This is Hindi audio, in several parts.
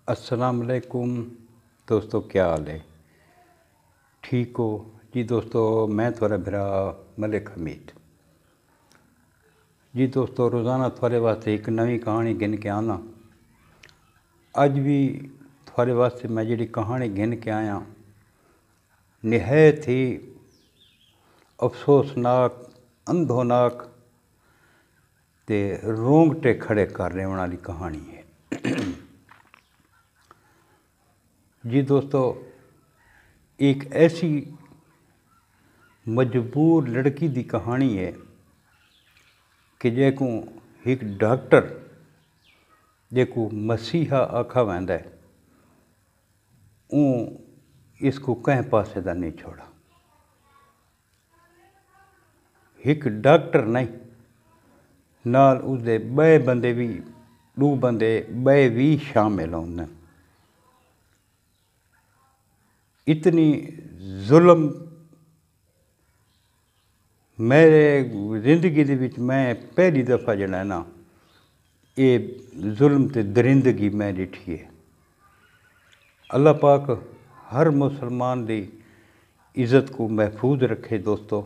अस्सलाम वालेकुम दोस्तों, क्या हाल है? ठीक हो जी दोस्तों। मैं थोड़ा भरा मलिक हमीद जी। दोस्तों, रोज़ाना थोड़े वास्ते एक नवी कहानी गिन के आना। अज भी थोड़े वास्ते मैं जी कहानी गिन के आया, निहायत ही अफसोसनाक, अंधोनाक ते रोंगटे खड़े करने वाली कहानी है जी। दोस्तों, एक ऐसी मजबूर लड़की की कहानी है कि जेको एक डॉक्टर जेको मसीहा आखा वेंदा है, इसको कहीं पासे का नहीं छोड़ा। एक डॉक्टर नहीं, नाल उसदे बे बंदे भी, दो बंदे बे भी शामिल होंगे। इतनी जुल्म मेरे जिंदगी दे विच मैं पहली दफ़ा जड़ा ना ये जुल्म ते दरिंदगी मैं डिठी है। अल्लाह पाक हर मुसलमान की इज़्ज़त को महफूज रखे। दोस्तों,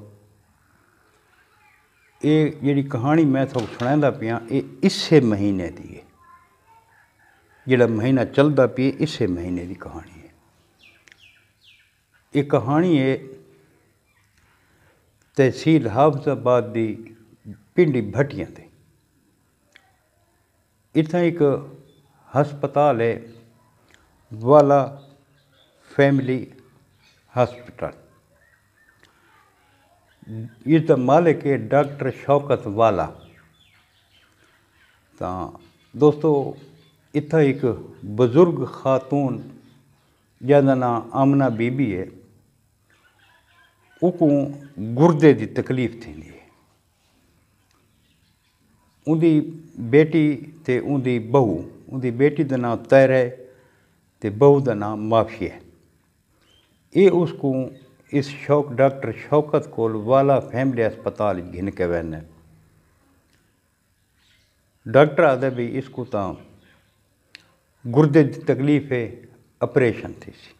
ये जी कहानी मैं तुहानू सुणांदा पिया, ये इसे महीने की है। जिहड़ा महीना चलता पी इसे महीने की कहानी है। ये कहानी है तहसील हाफजाबाद की पिंडी भट्टियां ते। इत्थें एक हस्पताल है, वाला फैमिली हॉस्पिटल। इसका मालिक है डॉक्टर शौकत वाला। तो दोस्तों, इत्थें एक बजुर्ग खातून जिसका नाम आमना बीबी है, उको गुर्दे की तकलीफ थी। उनकी बेटी ते उनकी बहू, उनकी बेटी का नाम तैर है तो बहू का नाम माफी है। ये उसको इस डॉक्टर शौकत को वाला फैमिली अस्पताल घिन के वैन। डॉक्टर आदे भी इसको तो गुर्दे की तकलीफ है, ऑपरेशन थी सी।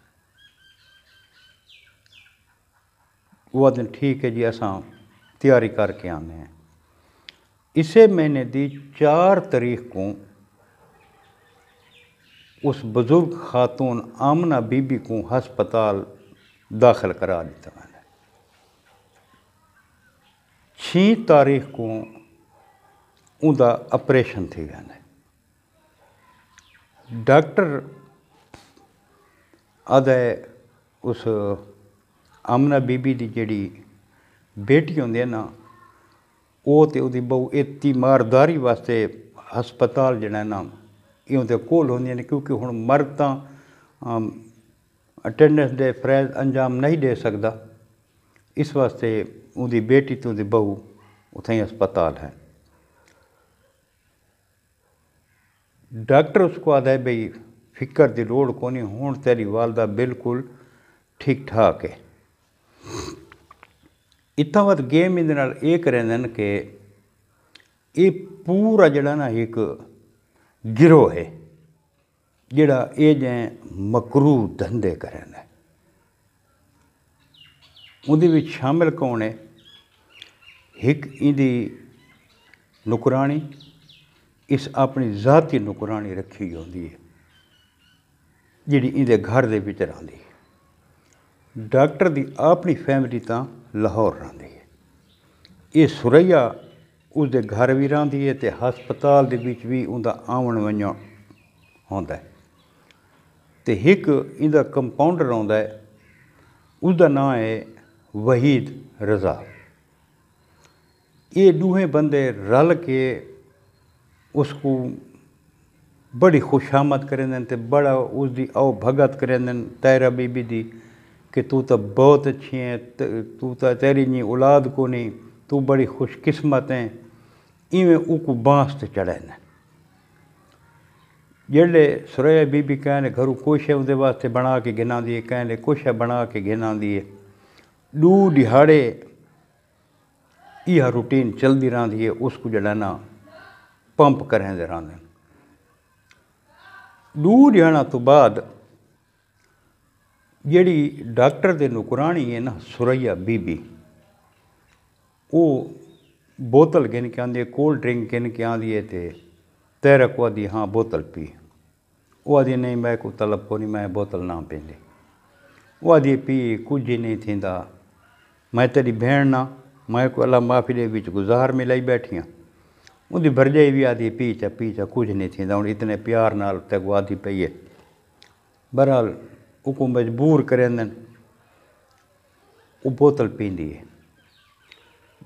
वो दिन ठीक है जी, असां तैयारी करके आने हैं। इसे महीने की 4 तारीख को उस बुजुर्ग खातून आमना बीबी को हस्पताल दाखिल करा दिता मैंने। 6 तारीख को उनका ऑपरेशन थी गया। डॉक्टर आदे उस आमना बीबी की जिहड़ी बेटी होंदी है ना, वो तो उसकी बहू ये तीमारदारी वास्ते हस्पताल जड़ा ना ये उनके कोल होंदियां ने, क्योंकि हुण मर्द तो अटेंडेंस दे फरज़ अंजाम नहीं दे सकता। इस वास्ते उनकी बेटी तो उनकी बहू उत्थे ही अस्पताल है। डॉक्टर उसको आदा है बई फिक्र की लोड़ को नहीं, हुण तेरी वालदा बिल्कुल ठीक ठाक है। इतना वध गेम ये करेंदे कि ये पूरा जड़ा ना एक गिरोह है जिहड़ा ये जैं मकरू धंधे करेंदा है। उहदे विच शामिल कौन है? एक इहदी नुकरानी, इस अपनी ज़ाती नुकरानी रखी होंदी है जिहड़ी इहदे घर दे विच रहिंदी है। डॉक्टर की अपनी फैमिली तो लाहौर रहिंदी है। ये सुरैया उसके घर भी रहिंदी है तो हस्पताल दे विच भी उनका आवन वञण होंदा है। तो एक इहदा कंपाउंडर आउंदा है, उसका नाम है वहीद रज़ा। ये दूहें बंदे रल के उसको बड़ी खुशामद करेंदे ते बड़ा उसकी आओ भगत करेंदे तैरा बीबी दी कि तू तो बहुत अच्छी है, तू तो तेरी जी औलाद को नहीं, तू बड़ी खुशकिस्मत है। इवें उको बांस ते चढ़ाने। जेल्ले सुरैया बीबी कहने घरों कुछ है उहदे वास्ते बना के गिना दिए, कहने कुछ है बना के गिना दिए। 2 दिहाड़े यह रूटीन चलती रही है। उसको जड़ा ना पंप करेंदे रहंदे। दूर जाना तो बाद जिहड़ी डॉक्टर दे नौकरानी है ना सुरैया बीबी, वो बोतल गिन के आंदी है, कोल्ड ड्रिंक गिन के आंदी है, तो तैरक को आदि हाँ बोतल पी। वो आदि नहीं मैं को तलब को नहीं, मैं बोतल ना पींदी। वो आदि पी कुछ ही नहीं थींदा, मैं तेरी भेण ना, मैं को अल्लाह माफ़ी दे विच गुज़ार मिलाई बैठी हाँ। उनकी भरजाई भी आदि पी चा कुछ नहीं थींदा, हुण इतने प्यार नाल तक आदि पई है। बहरहाल उको मजबूर करेंदन, वो बोतल पींदी है।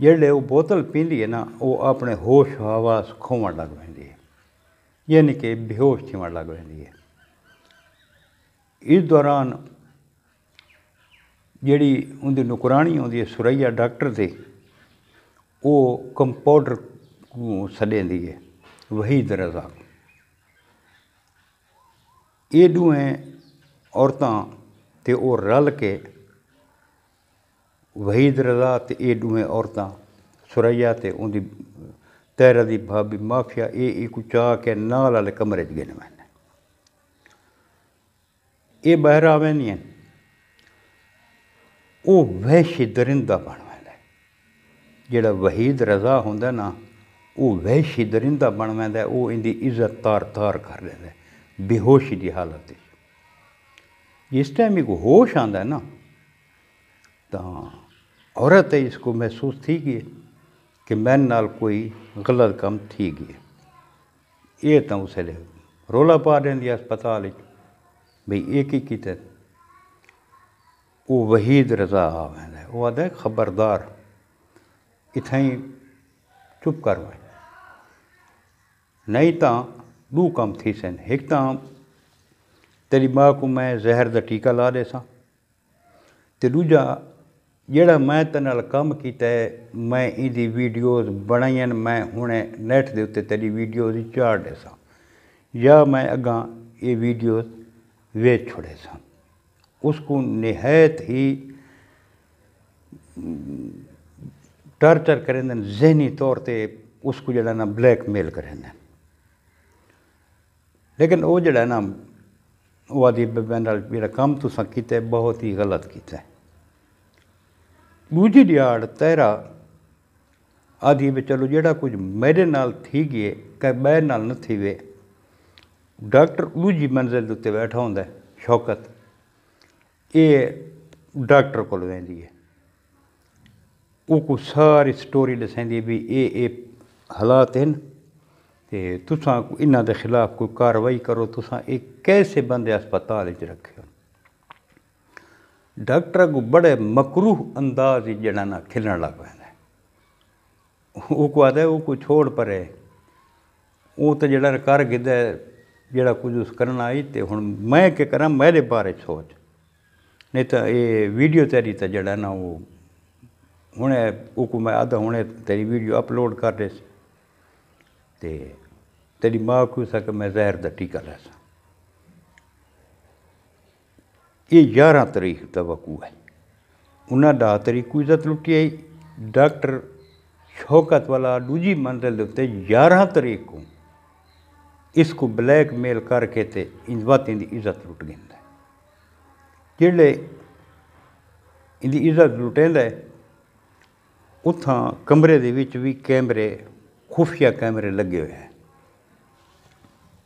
जेल्ले वो बोतल पींदी है ना, वो अपने होश हवास खोवण लग पैंदी है, यानी कि बेहोश थीवण लग पैंदी है। इस दौरान जिहड़ी उनकी नौकरानी आउंदी है सुरैया डॉक्टर दे, वो कंपाउंडर को सॾेंदी है वहीद रज़ा। ये दोवें औरतां ते वो रल के वहीद रज़ा ते ये दोवें औरतां सुरैया ते उनकी तैरा दी भाभी माफिया, ये एक चाह के नाल वाले कमरे च गिन वैन। ये बाहर आवेंदियां, वो वहशी दरिंदा बन वैंदा है। जिहड़ा वहीद रज़ा हुंदा ना, वो वहशी दरिंदा बन वैंदा है। वो इनकी इज्जत तार तार कर देंदा है बेहोशी की हालत में। जिस टाइम एक होश आंदा है ना, तो औरत इसको महसूस थी गई कि मेरे नाल कोई गलत काम थी गई। ये तो उस रौला पा देंदी अस्पताल बई एक ही किते। वो वहीद रज़ा आ वैंदा है, वो आदा है खबरदार इत्थां चुप कर वै, नहीं तो दो काम थी सन। एक तो तेरी माँ को मैं जहर का टीका ला देसा, तो दूजा जिहड़ा मैं तेरे नाल काम कीता है, मैं इहदी वीडियोज़ बनाईयां, मैं हुणे नैट दे उत्ते तेरी वीडियोज़ चाढ़ देसा, या मैं अगां ये वीडियोज़ वेच छोड़े सा। उसको निहायत ही टॉर्चर करेंदन, जहनी तौर पर उसको जड़ा ना ब्लैकमेल करेंदन। लेकिन वो जड़ा ना वो आदि मेरा काम तुसां कीता है बहुत ही गलत किया है। दूजी दिहाड़ तैरा आदि भी चलो जड़ा कुछ मेरे नाल थी गए कै बै नाल न थी वे। डॉक्टर दूजी मंजिल उत्ते बैठा होंदा है शौकत, ये डॉक्टर को वेंदी है, वो सारी स्टोरी दसेंदी भी ये हालात हैं, तो तुसां इन्हां दे खिलाफ कोई कार्रवाई करो, तुसां एक कैसे बंदे अस्पताल च रखे हो। डॉक्टर को बड़े मकरूह अंदाज जड़ा ना खिलन लग पैंदा है। वो को आदा वो को छोड़ परे, वो तो जड़ा कर गिदा जड़ा कुछ उस करना आई, तो हुण मैं क्या करा, मेरे बारे सोच, नहीं तो ये वीडियो तेरी तो जड़ा ना वो हुणे वो मैं आधा हुणे तेरी वीडियो अपलोड कर दे, तेरी माँ को सक मैं जहर का टीका लैसा। ये 11 तारीख का वकू है। उन्हें 10 तारीख को इज्जत लुटी आई। डॉक्टर शौकत वाला दूजी मंजिल उत्ते 11 तारीख को इसको ब्लैकमेल करके ते बातें की इज्जत लुट गया। जेल्ले इनकी इज्जत लुटेंदा है, उत्थां कमरे दे विच भी कैमरे खुफिया कैमरे लगे हुए हैं।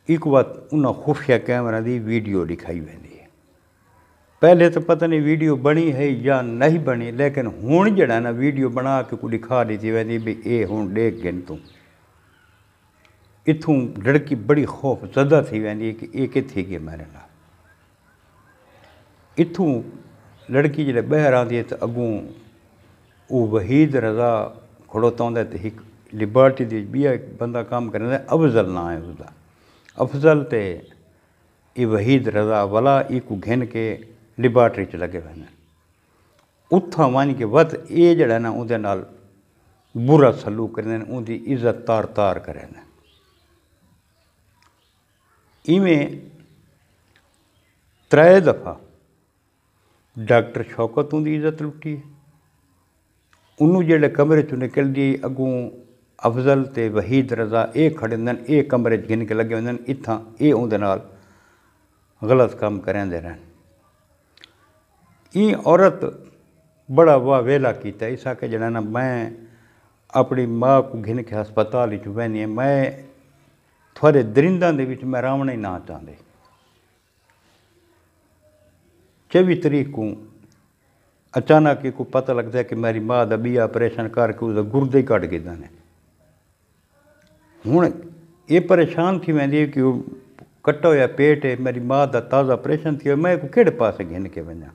एक बात उन्होंने खुफिया कैमरा की वीडियो दिखाई वैंदी है। पहले तो पता नहीं वीडियो बनी है या नहीं बनी, लेकिन हुण जड़ा ना वीडियो बना के को दिखा दी वैंदी भी ये हुण देख गिन तू। इत्थों लड़की बड़ी खौफ ज़दा थी वैंदी है कि ये कित्थे गई मेरे नाल। इत्थों लड़की जब बहर आती है तो अगों वो वहीद रज़ा खड़ोता होंदा, तो एक लिबर्टी दी बिया बंदा काम करता है, अफजल ना है उसका। अफजल तो ये वहीद रज़ा वाला एक घिन के लिबार्टरी च लगे हुए हैं। उत्थां वन के वत ये जड़ा ना उहदे नाल बुरा सलूक करते हैं, उनकी इज्जत तार तार करें। इवें 3 दफ़ा डॉक्टर शौकत उनकी इज्जत लुटी है। उन्होंने जेल्लै कमरे चो निकलदी अगों अफजल ते वहीद रज़ा ये खड़े होंदे, ये कमरे च गिन के लगे होंदे, इत्थां ये उहदे नाल गलत काम करेंदे रहन। ई औरत बड़ा वाह वेला किया, इस आके जड़ा ना मैं अपनी माँ को घिन के हस्पताल बहनी, मैं थोड़े दरिंदा दे विच मैं रावण ही ना चाहते। 24 तरीक को अचानक ही को पता लगता है कि मेरी माँ का बी ऑपरेशन करके उसका गुर्दे ही कट गए ने। हूँ ये परेशान थी वेंदी कि कट्टा होया पेट है, मेरी माँ का ताज़ा ऑपरेशन थी, मैं को केड़े पासे घिन के वञा।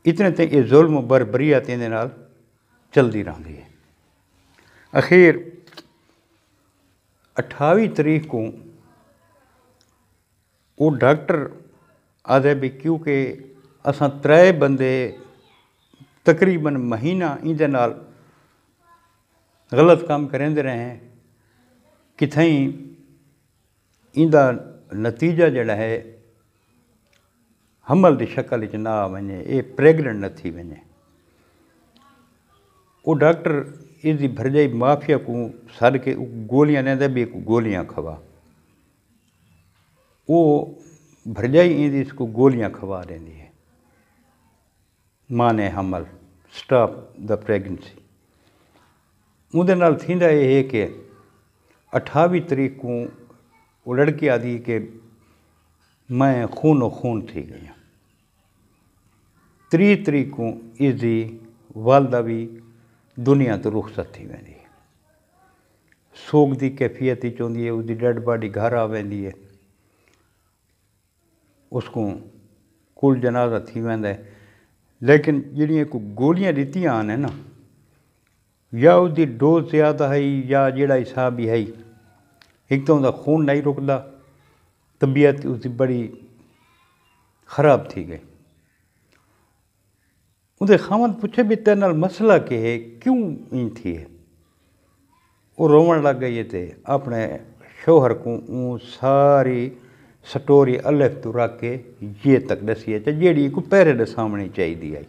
इतने ते ये जुल्म बरबरीयत इहदे नाल चलती रही है। अखीर 28 तरीक को वो डॉक्टर आदे भी क्योंकि असां 3 बंदे तकरीबन महीना इहदे नाल गलत काम करेंदे रहे हैं, किथई इंदा नतीजा जड़ा है हमल की शक्ल च ना आ वने, ये प्रेगनेंट न थी वने। वो डॉक्टर इसकी भरजाई माफिया को सद के गोलियां लेंदा भी गोलियां खवा, वो भरजाई इंदी इसको गोलियां खवा देंदी है। माँ ने हमल स्टॉप द प्रेगनेंसी। उहदे नाल थींदा ये है कि 28 तरीक को वो लड़की आदि कि मैं खूनो खून थी गई। 30 तरीक को इसकी वालदा भी दुनिया तो रुखसत थी वेंदी है। सोग की कैफियत ही चौंदी है, उसकी डेड बॉडी घर आ वेंदी है, उसको कुल जनाजा थी वेंदा है। लेकिन जिहड़ियां को गोलियां दित्तियां ने ना, या उसकी डोज ज़्यादा है या जिहड़ा हिसाब भी है, एक तो उसका खून नहीं रुकदा, तबीयत उसकी बड़ी ख़राब थी गई। उहदे खामन पूछे भी तेरे नाल मसला के है, क्यों इन थी है? वो रोवन लग गई थे, अपने शोहर को सारी स्टोरी अलग तो रख के ये तक दसी है जी को पैरे दे सामने चाहिए आई।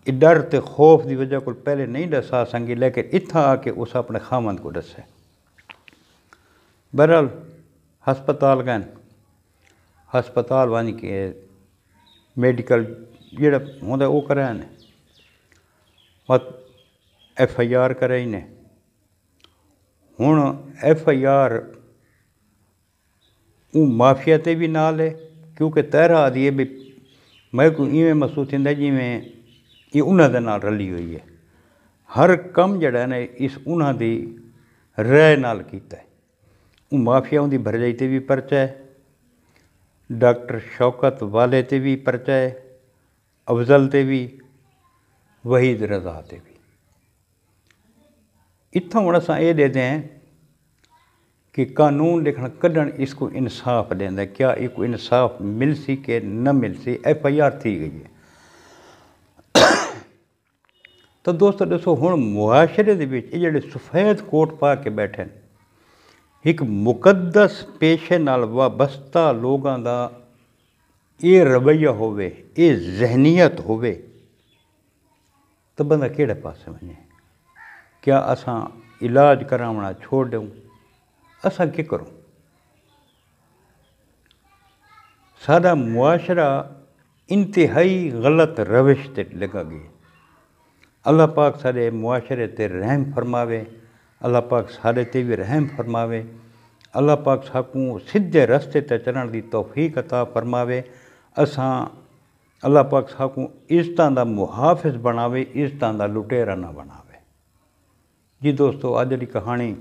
ये डर ते खौफ की वजह को पहले नहीं दसा संगी, लेकिन इत्था आके उस अपने खामन को दसे। बहरहाल हस्पताल गए, हस्पताल वन के मेडिकल जोड़ा होंगे वो कराने और FIR कराई ने। हुण FIR माफिया ते भी नाल है, क्योंकि तैरा आदि है भी मैं को इवें महसूस होंदा जिवें ये उन्हां दे नाल रली हुई है। हर कम जड़ा ने इस उन्हां दी राय नाल कीता है। माफिया उनकी भरजाई ते भी परचा है, डॉक्टर शौकत वाले ते भी परचा है, अफजल ते भी, वहीद रज़ा ते भी। इत्थों हुण असां ये देते हैं कि कानून लिखण कढण इसको इंसाफ देंदा, क्या इसको इंसाफ मिल सी कि न मिल सी। FIR थी गई है। तो दोस्तों दसो हुण मुआशरे दे विच जिहड़े सफ़ेद कोट पा के बैठे एक मुकद्दस पेशे नाल वाबस्ता लोगों का ये रवैया होवे, ये जहनीयत होवे, तो बंदा केड़े पासे वने? क्या असां इलाज करावना छोड़ दूँ? असां क्या करूँ? साडा मुआशरा इंतहाई गलत रविश ते लगा गया। अल्लाह पाक साडे मुआशरे ते रहम फरमावे, अल्लाह पाक साडे ते भी रहम फरमावे, अल्लाह पाक साकू सीधे रस्ते ते चलण दी तौफीक अता फरमावे। असां अल्लाह पाक साकू इज़्ज़तां दा मुहाफ़िज़ बनावे, इज़्ज़तां दा लुटेरा ना बनावे। जी दोस्तों, अज दी कहानी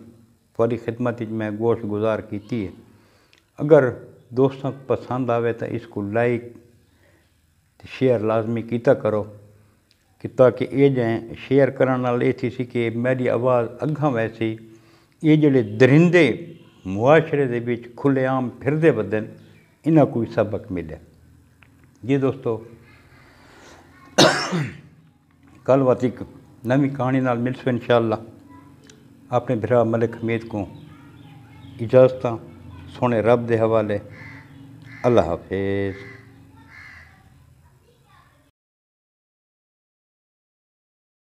थोड़ी खिदमत मैं गोश गुजार की है। अगर दोस्तों को पसंद आवे तो इसको लाइक शेयर लाजमी किया करो, कि ताकि ये जाए शेयर करने नाल ये थी सी कि मेरी आवाज़ अग्गां वैसी ये जिहड़े दरिंदे मुआशरे दे विच खुलेआम फिरदे बदन इन्हां कोई सबक मिले। जी दोस्तों, कल वात एक नवी कहानी नाल मिलसो इंशाअल्लाह। अपने भरा मलिक हमीद को इजाज़त सोने रब दे हवाले। अल्लाह हाफिज़।